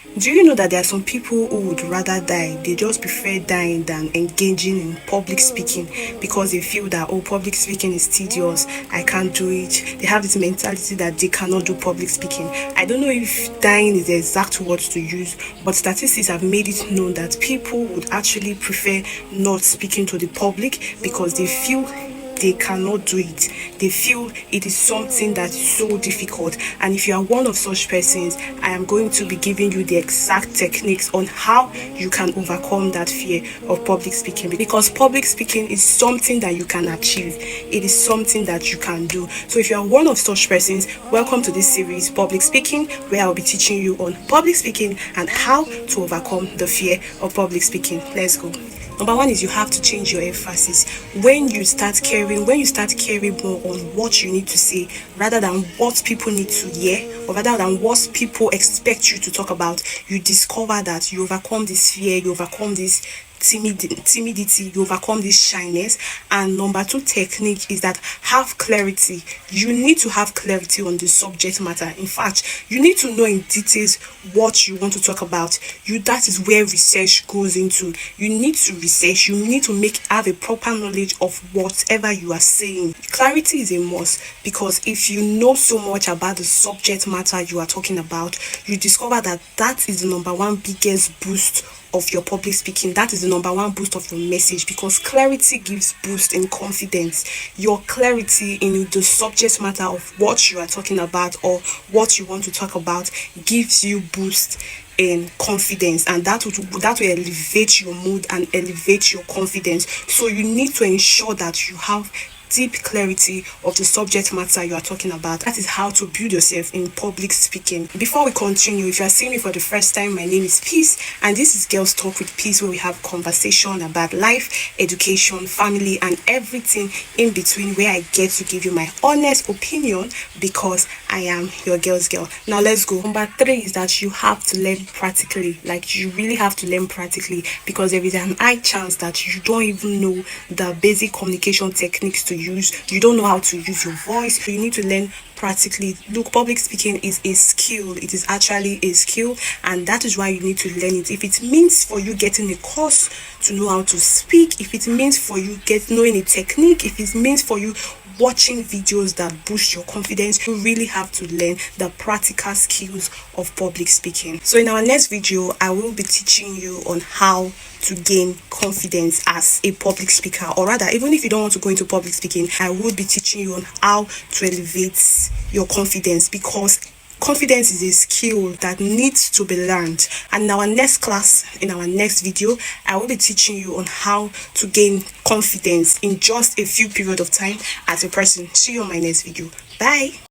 Do you know that there are some people who would rather die? They just prefer dying than engaging in public speaking because they feel that, oh, public speaking is tedious, I can't do it. They have this mentality that they cannot do public speaking. I don't know if dying is the exact words to use, but statistics have made it known that people would actually prefer not speaking to the public because they feel they cannot do it. They feel it is something that is so difficult. And if you are one of such persons, I am going to be giving you the exact techniques on how you can overcome that fear of public speaking, because public speaking is something that you can achieve. It is something that you can do. So if you are one of such persons, welcome to this series, Public Speaking, where I'll be teaching you on public speaking and how to overcome the fear of public speaking. Let's go. Number one is you have to change your emphasis. When you start caring more on what you need to say rather than what people need to hear, or rather than what people expect you to talk about, you discover that you overcome this fear, you overcome this timidity, you overcome this shyness. And number two technique is that have clarity. You need to have clarity on the subject matter. In fact, you need to know in details what you want to talk about. That is where research goes into. You need to research, you need to have a proper knowledge of whatever you are saying. Clarity is a must, because if you know so much about the subject matter you are talking about, you discover that is the number one biggest boost of your public speaking. That is the number one boost of your message, because clarity gives boost in confidence. Your clarity in the subject matter of what you are talking about or what you want to talk about gives you boost in confidence, and that will elevate your mood and elevate your confidence. So you need to ensure that you have deep clarity of the subject matter you are talking about. That is how to build yourself in public speaking. Before we continue, if you are seeing me for the first time, my name is Peace, and this is Girls Talk with Peace, where we have conversation about life, education, family, and everything in between, where I get to give you my honest opinion because I am your girl's girl. Now let's go. Number three is that you have to learn practically. Like, you really have to learn practically, because there is an high chance that you don't even know the basic communication techniques to use. You don't know how to use your voice. You need to learn practically. Look, public speaking is a skill. It is actually a skill, and that is why you need to learn it. If it means for you getting a course to know how to speak, if it means for you knowing a technique, if it means for you watching videos that boost your confidence, you really have to learn the practical skills of public speaking. So in our next video, I will be teaching you on how to gain confidence as a public speaker, or rather, even if you don't want to go into public speaking, I will be teaching you on how to elevate your confidence, because confidence is a skill that needs to be learned. And in our next class, in our next video, I will be teaching you on how to gain confidence in just a few period of time as a person. See you on my next video. Bye.